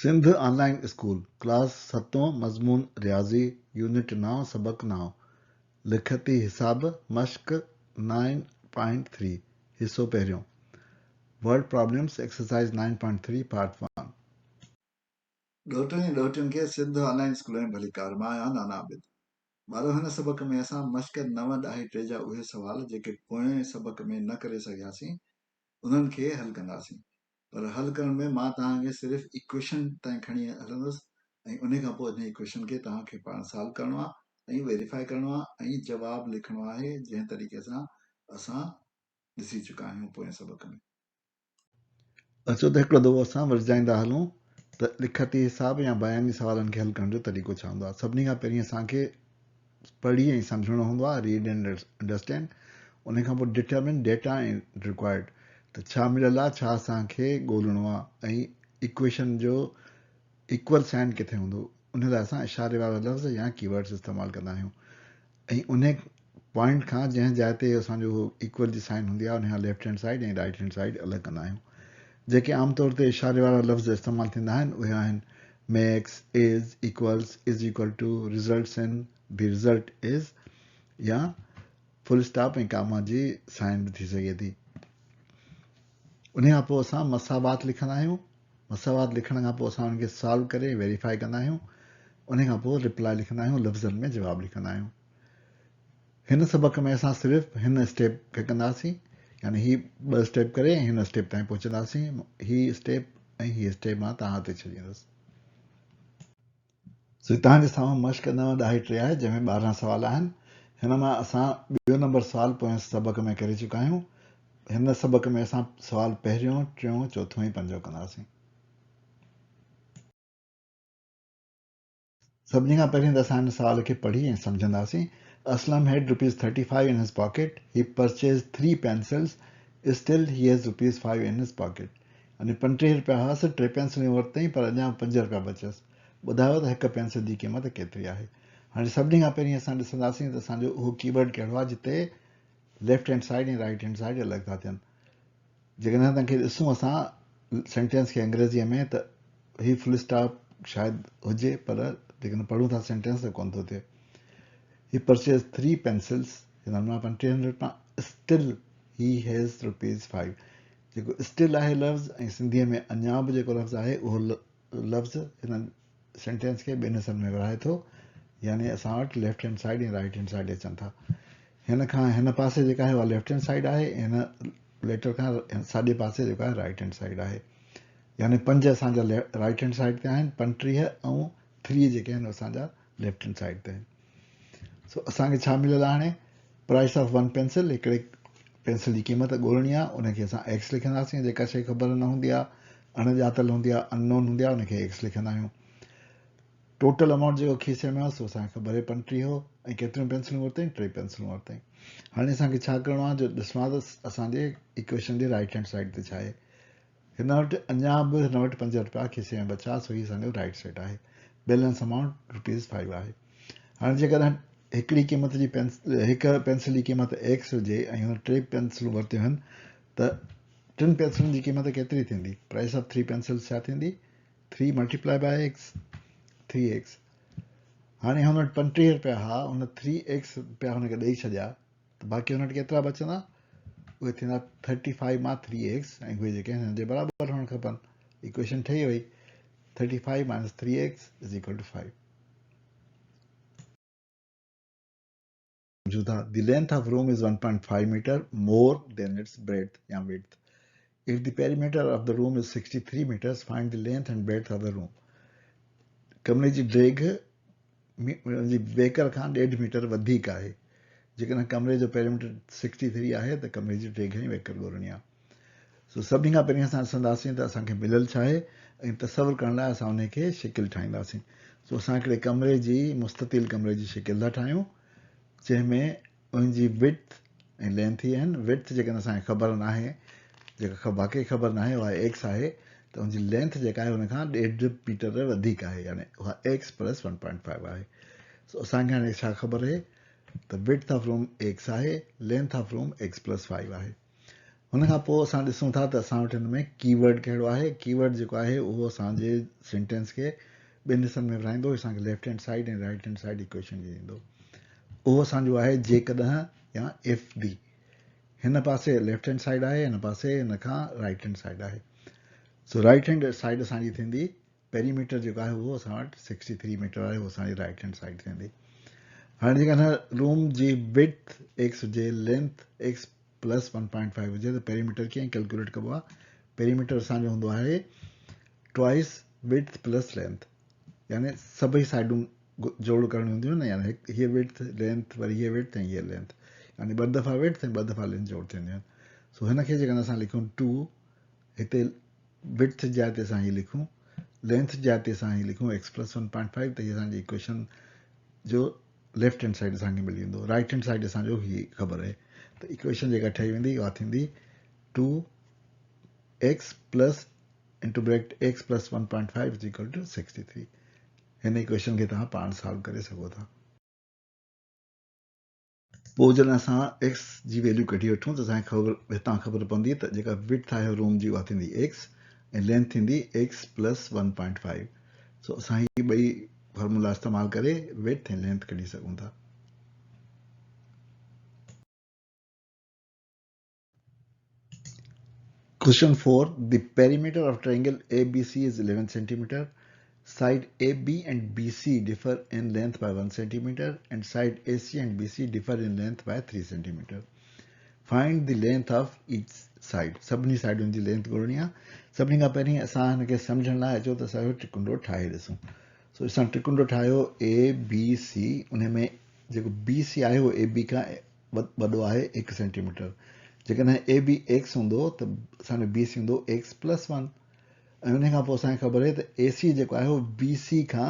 Sindh online school class 7 मज़मून रियाज़ी unit 9 सबक 9 लिखती हिसाब मश्क 9.3 हिस्सो पहिरियों वर्ड प्रॉब्लम्स एक्सरसाइज 9.3 पार्ट 1 ॾोहिटियुनि खे सिंध ऑनलाइन स्कूल में भली कार। मां आहियां नाना आबिद। ॿारो हिन सबक में असां मश्क 9.3 जा उहे सुवाल जेके पोएं सबक में न करे सघियासीं उन्हनि खे हल कंदासीं। पर हल करण में मां तव्हांखे सिर्फ़ु इक्वेशन ताईं खणी हलंदुसि ऐं उन खां पोइ हिन इक्वेशन खे तव्हांखे पाण सॉल्व करणो आहे ऐं वेरीफाई करणो आहे ऐं जवाबु लिखणो आहे जंहिं तरीक़े सां असां ॾिसी चुका आहियूं पोएं सबक में। अचो त हिकिड़ो दफ़ो असां वरजाईंदा हलूं त लिखती हिसाब या बयानी सवालनि खे हल करण जो तरीक़ो छा हूंदो आहे। सभिनी खां पहिरीं असांखे पढ़ी ऐं सम्झणो हूंदो आहे, रीड एंड अंडरस्टैंड। उन खां पोइ डिटरमिन डेटा ऐं रिक्वायर्ड, त छा मिलियल आहे, छा असांखे ॻोल्हणो आहे ऐं इक्वेशन जो इक्वल साइन किथे हूंदो, उन लाइ असां इशारे वारा लफ़्ज़ या कीवर्ड्स इस्तेमालु कंदा आहियूं। ऐं उन पॉइंट खां जंहिं जाइ ते असांजो इक्वल जी साइन हूंदी आहे उन खां लेफ्ट हैंड साइड ऐं राइट हैंड साइड अलॻि कंदा आहियूं। जेके आमतौर ते इशारे वारा लफ़्ज़ इस्तेमालु थींदा आहिनि उहे आहिनि makes, is, equals, is equal to, results in, बि रिज़ल्ट इज़, या फुल स्टॉप ऐं कामा जी साइन बि थी सघे थी। उन खां पोइ असां मसावात लिखंदा आहियूं। मसावात लिखण खां पोइ असां उनखे सॉल्व करे वेरीफाई कंदा आहियूं। उन खां पोइ रिप्लाई लिखंदा आहियूं, लफ़्ज़नि में जवाबु लिखंदा आहियूं। हिन सबक में असां सिर्फ़ु हिन स्टेप खे कंदासीं, यानी ही 2 स्टेप करे हिन स्टेप ताईं पहुचंदासीं। ही स्टेप ऐं हीअ स्टेप मां तव्हां ते छॾींदुसि। सो तव्हांजे साम्हूं मश्क 9.3 आहे जंहिंमें 12 सवाल आहिनि। हिन मां असां ॿियो नंबर सवाल पोएं सबक में करे चुका आहियूं। हिन सबक में असां सवाल पहिरियों, टियों, चोथों ऐं पंजों कंदासीं। सभिनी खां पहिरीं त असां हिन सवाल खे पढ़ी ऐं सम्झंदासीं। Aslam had ₹35 in his pocket. He purchased 3 pencils. Still, he has ₹5 in his pocket. यानी 35 रुपया हुआसि, 3 पेंसिलियूं वरितई पर अञा 5 रुपया बचियसि। ॿुधायो त हिकु पेंसिल जी क़ीमत केतिरी आहे। हाणे सभिनी खां पहिरीं असां ॾिसंदासीं त असांजो उहो कीवर्ड कहिड़ो आहे जिते लेफ्ट हैंड साइड ऐं राइट हैंड साइड अलॻि था थियनि। जेकॾहिं तव्हांखे ॾिसूं असां सेंटेंस खे अंग्रेज़ीअ में त ही फुल स्टॉप शायदि हुजे, पर जेकॾहिं पढ़ूं था सेंटेंस त कोन थो थिए। He purchased 3 pencils. हिन मां 35 रुपया। Still he has ₹5. जेको स्टिल आहे लफ़्ज़ ऐं सिंधीअ में अञा बि जेको लफ़्ज़ आहे उहो लफ़्ज़ हिन सेंटेंस खे ॿिनि हिसनि में विराए थो, यानी असां वटि लेफ्ट हैंड साइड ऐं राइट हैंड साइड अचनि था। हिन खां हिन पासे जेका आहे उहा लेफ्ट हैंड साइड आहे, हिन लेटर खां साॼे पासे जेको आहे राइट हैंड साइड आहे। यानी 5 असांजा राइट हैंड साइड ते आहिनि, 35 ऐं 3 जेके आहिनि असांजा लेफ्ट हैंड साइड ते आहिनि। सो असांखे छा मिलियल आहे हाणे, प्राइस ऑफ 1 पेंसिल, हिकिड़े पेंसिल जी क़ीमत ॻोल्हणी आहे। उनखे असां एक्स लिखंदासीं। जेका शइ ख़बर न हूंदी आहे, अणॼातल हूंदी आहे, अननोन हूंदी आहे, उनखे एक्स लिखंदा आहियूं। टोटल अमाउंट जेको खीसे में आहे सो असांखे ख़बर आहे 35 हो, ऐं केतिरियूं पेंसिलूं वरितई, 3 पेंसिलूं वरितई। हाणे असांखे छा करिणो आहे, जो ॾिसणो आहे त असांजे इक्वेशन जे राइट हैंड साइड ते छा आहे। हिन वटि अञा बि हिन वटि 5 रुपया खीसे में बचा, सो हीउ असांजो राइट साइड आहे। बैलेंस अमाउंट ₹5 आहे। हाणे जेकॾहिं हिकिड़ी क़ीमत जी हिकु पेंसिल जी क़ीमत एक्स हुजे ऐं हुन 3 पेंसिलूं वरितियूं आहिनि त 3 पेंसिलुनि जी क़ीमत केतिरी थींदी। प्राइस ऑफ 3 पेंसिल्स छा थींदी, 3 मल्टीप्लाई बाय एक्स, 3x। हाणे हुन वटि 35 रुपया हुआ, हुन 3x रुपया हुनखे ॾेई छॾिया, त बाक़ी हुन वटि केतिरा बचंदा, उहे थींदा 35 मां 3x, ऐं उहे जेके हिन जे बराबरि हुअणु खपनि। इक्वेशन ठही वई, 35 - 3x = 5। The length of room is 1.5 meter more than its breadth या width. If the perimeter of the room is 63 meters, find the length and breadth of the room. कमरे जी ड्रेग वेकर खां 1.5 metre वधीक आहे। जेकॾहिं कमरे जो perimeter 63 आहे त कमरे जी ड्रेग ऐं वेकर ॻोल्हणी आहे। सो सभिनी खां पहिरीं असां ॾिसंदासीं त असांखे मिलियल छा आहे, ऐं तसवुरु करण लाइ असां उनखे शिकिल ठाहींदासीं। सो असां हिकिड़े कमरे जी मुस्ततील कमरे जी शिकिल था ठाहियूं, जंहिंमें उनजी विड्थ ऐं लेंथ ई आहिनि। विड्थ जेकॾहिं असांखे ख़बर न आहे, जेका वाक़ई ख़बर न आहे, उहा एक्स आहे, त उनजी लेंथ जेका आहे उनखां 1.5 मीटर वधीक आहे, यानी उहा एक्स प्लस 1.5 आहे। सो असांखे हाणे छा ख़बर आहे त विड्थ ऑफ रूम एक्स आहे, length of room x plus 5 आहे। हुन खां पोइ असां ॾिसूं था त असां वटि हिन में कीवर्ड कहिड़ो आहे। कीवर्ड जेको आहे उहो असांजे सेंटेंस खे ॿिनि हिसनि में विराईंदो, असांखे लेफ्ट हैंड साइड ऐं राइट हैंड साइड इक्वेशन ॾींदो। उहो असांजो आहे जेकॾहिं या इफ बी। हिन पासे लेफ्ट हैंड साइड आहे, हिन पासे हिन खां राइट हैंड साइड आहे। सो राइट हैंड साइड असांजी थींदी पेरीमीटर जेको आहे उहो असां वटि 63 मीटर आहे, उहो असांजी राइट हैंड साइड थींदी। हाणे जेकॾहिं रूम जी विड्थ एक्स हुजे, लेंथ एक्स प्लस 1.5 हुजे त पेरीमीटर कीअं कैलकुलेट कबो आहे? पेरीमीटर असांजो हूंदो आहे ट्वाइस विड्थ प्लस लेंथ, यानी सभई साइडूं जोड़ करणियूं हूंदियूं न, यानी हीअ विड्थ लेंथ वरी हीअ विड्थ ऐं हीअ लेंथ, यानी ॿ दफ़ा विड्थ ऐं ॿ दफ़ा लेंथ जोड़ थींदियूं आहिनि। सो हिन खे जेकॾहिं असां लिखूं 2, हिते विड्थ जी जाइ ते असां हीअ लिखूं, लेंथ जी जाइ ते असां हीअ लिखूं एक्स प्लस 1.5, त हीअ असांजी इक्वेशन जो लेफ्ट हैंड साइड असांखे मिली वेंदो। राइट हैंड साइड असांजो ही ख़बर आहे, त इक्वेशन जेका ठही वेंदी उहा थींदी 2x plus into bracket x plus 1.5 is equal to 63। हिन इक्वेशन खे तव्हां पाण सॉल्व करे सघो था। पोइ जॾहिं असां x जी वैल्यू कढी वठूं त असांखे हितां ख़बर पवंदी त जेका विड्थ आहे रूम जी उहा थींदी x ऐं लेंथ थींदी x प्लस 1.5। सो असां ही ॿई फॉर्मूला इस्तेमालु करे विड्थ ऐं लेंथ कढी सघूं था। Question 4. The perimeter of triangle ABC is 11 centimeter. Side AB and BC differ in length by 1 centimeter and side AC and BC differ in length by 3 centimeter. Find the length of each side. सभिनी साइडुनि जी length ॻोल्हणी आहे। सभिनी खां पहिरीं असां हिनखे सम्झण लाइ अचो त असांजो त्रिकुंडो ठाहे ॾिसूं। सो असां त्रिकुंडो ठाहियो ABC, उन में जेको BC आहे उहो AB खां वॾो आहे 1 सेंटीमीटर। जेकॾहिं AB x हूंदो त असांजो BC हूंदो x प्लस 1, ऐं उन खां पोइ असांखे ख़बर आहे त AC जेको आहे उहो BC खां,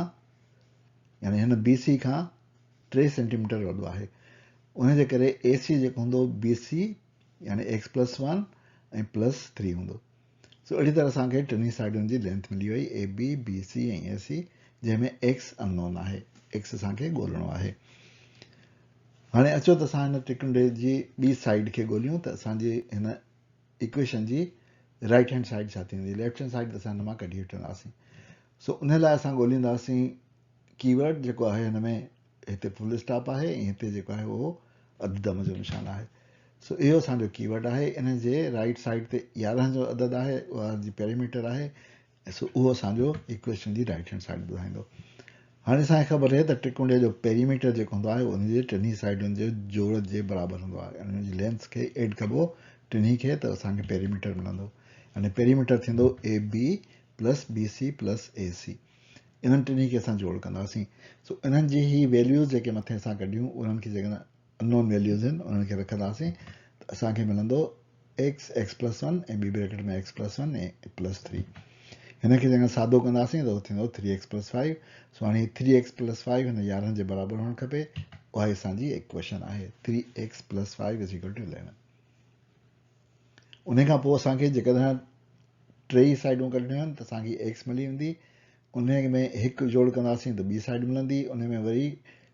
यानी हिन BC खां 3 सेंटीमीटर वॾो आहे। उनजे करे AC जेको हूंदो BC यानी x प्लस 1 ऐं प्लस 3 हूंदो। सो अहिड़ी तरह असांखे टिनी साइडुनि जी लेंथ मिली वई AB, BC ऐं AC, जंहिंमें x अननोन आहे, x असांखे ॻोल्हणो आहे। हाणे अचो त असां हिन त्रिकुंडे जी ॿी साइड खे ॻोल्हियूं त असांजी हिन इक्वेशन जी राइट हैंड साइड छा थींदी। लेफ्ट हैंड साइड असां हिन मां कढी वठंदासीं। सो उन लाइ असां ॻोल्हींदासीं कीवर्ड जेको आहे हिन में, हिते फुल स्टॉप आहे ऐं हिते जेको आहे उहो अधु दम जो निशान आहे। सो इहो असांजो कीवर्ड आहे। इन जे राइट साइड ते 11 जो अदद आहे, उहा जी पेरीमीटर आहे। सो उहो असांजो इक्वेशन जी राइट हैंड साइड ॿुधाईंदो। हाणे असांखे ख़बर आहे त त्रिकुंडे जो पेरीमीटर जेको हूंदो आहे उनजे टिनी साइडुनि जे जोड़ जे बराबरि हूंदो आहे, यानी उनजी लेंथ खे एड कबो टिनी खे त असांखे पेरीमीटर मिलंदो। यानी पेरीमीटर थींदो AB plus BC plus AC। इन्हनि टिनी खे असां जोड़ कंदासीं। सो इन्हनि जी ही वैल्यूज़ जेके मथे असां कढियूं उन्हनि खे जेके अननोन वैल्यूज़ आहिनि उन्हनि खे रखंदासीं त असांखे मिलंदो x प्लस 1 ऐं ॿी ब्रैकेट में x प्लस 1 ऐं प्लस 3। हिन खे जेकॾहिं सादो कंदासीं त उहो थींदो 3x प्लस 5। सो हाणे 3x प्लस 5 हिन 11 जे बराबरि हुअणु खपे। उहा असांजी इक्वेशन आहे 3x plus 5 is equal two 11। उन खां पोइ असांखे जेकॾहिं टई साइडूं कढणियूं आहिनि त असांखे x मिली वेंदी। उन में हिकु जोड़ कंदासीं त ॿी साइड मिलंदी। उन में वरी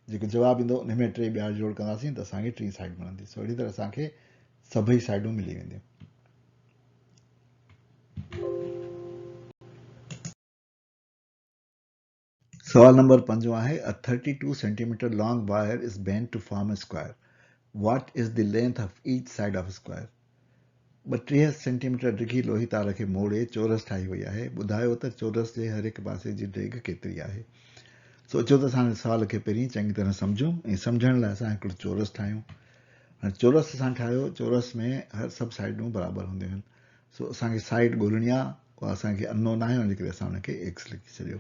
जेको जवाबु ईंदो उन में 3 ॿिया जोड़ कंदासीं त असांखे टी साइड मिलंदी। सो अहिड़ी तरह असांखे सभई साइडूं मिली वेंदियूं। सवाल नंबर 5 आहे a 32 centimeter long wire is bent to form a square. What is the length of each side of a square? 32 centimetre डिघी लोही तार खे मोड़े चोरस ठाही वई आहे। ॿुधायो त चोरस जे हर हिकु पासे जी डेघ केतिरी आहे। सो अचो त असां सवाल खे पहिरीं चङी तरह सम्झूं ऐं सम्झण लाइ असां हिकिड़ो चोरस ठाहियूं। हाणे चोरस असां ठाहियो, चोरस में हर सभु साइडूं बराबरि हूंदियूं आहिनि। सो असांखे साइड ॻोल्हणी आहे, उहा असांखे अननोन आहे, हुनजे करे असां हुनखे एक्स लिखी छॾियो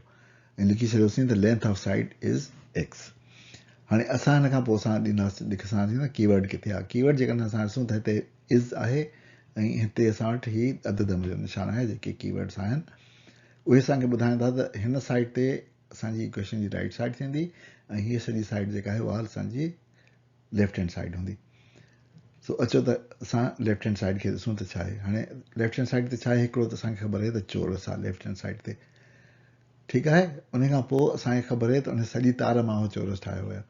ऐं लिखी छॾियोसीं त length of side is x. हाणे असां हिन खां पोइ असां ॾिसंदासीं न कीवर्ड किथे आहे। कीवर्ड जेकॾहिं असां ॾिसूं त हिते इज़ आहे ऐं हिते असां वटि ही अधु दम जो निशान आहे। जेके कीवर्ड्स आहिनि उहे असांखे ॿुधाइनि था त हिन साइड ते असांजी इक्वेशन जी राइट साइड थींदी ऐं हीअ सॼी साइड जेका आहे उहा असांजी लेफ्ट हैंड साइड हूंदी। सो अचो त असां लेफ्ट हैंड साइड खे ॾिसूं त छा आहे। हाणे लेफ्ट हैंड साइड ते छा आहे, हिकिड़ो त असांखे ख़बर आहे त चोरस आहे लेफ्ट हैंड साइड ते, ठीकु आहे। उन खां पोइ असांखे ख़बर आहे त उन सॼी तार मां उहो चोरस ठाहियो आहे।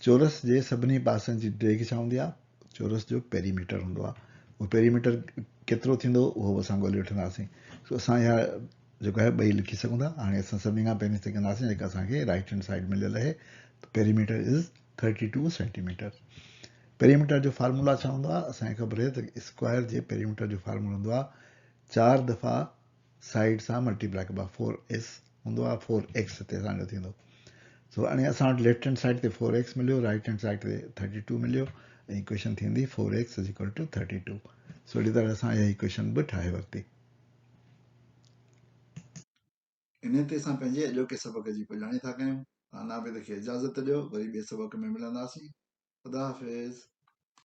चोरस जे सभिनी पासनि जी डेघ छा हूंदी आहे, चोरस जो पेरीमीटर हूंदो आहे। उहो पेरीमीटर केतिरो थींदो उहो असां ॻोल्हे वठंदासीं। सो असां इहा जेको आहे ॿई लिखी सघूं था। हाणे असां सभिनी खां पहिरीं सिखंदासीं जेका असांखे राइट हैंड साइड मिलियल आहे, त पेरीमीटर इज़ 32 सेंटीमीटर। पेरीमीटर जो फार्मूला छा हूंदो आहे? असांखे ख़बर आहे त स्क्वायर जे पेरीमीटर जो फार्मूला हूंदो आहे 4 दफ़ा साइड सां मल्टीप्लाई कबो आहे, 4s हूंदो आहे, 4x हिते असांजो थींदो। सो हाणे असां वटि लेफ्ट हैंड साइड ते 4x मिलियो, राइट हैंड साइड ते 32 मिलियो, ऐं इक्वेशन थींदी 4x इज इक्वल टू 32। सो अहिड़ी तरह असां इहा इक्वेशन बि ठाहे वरिती। इन ते असां पंहिंजे अॼोके सबक जी पुॼाणी था कयूं। नाबिद खे इजाज़त ॾियो, वरी ॿिए सबक में मिलंदासीं। ख़ुदा हाफ़िज़।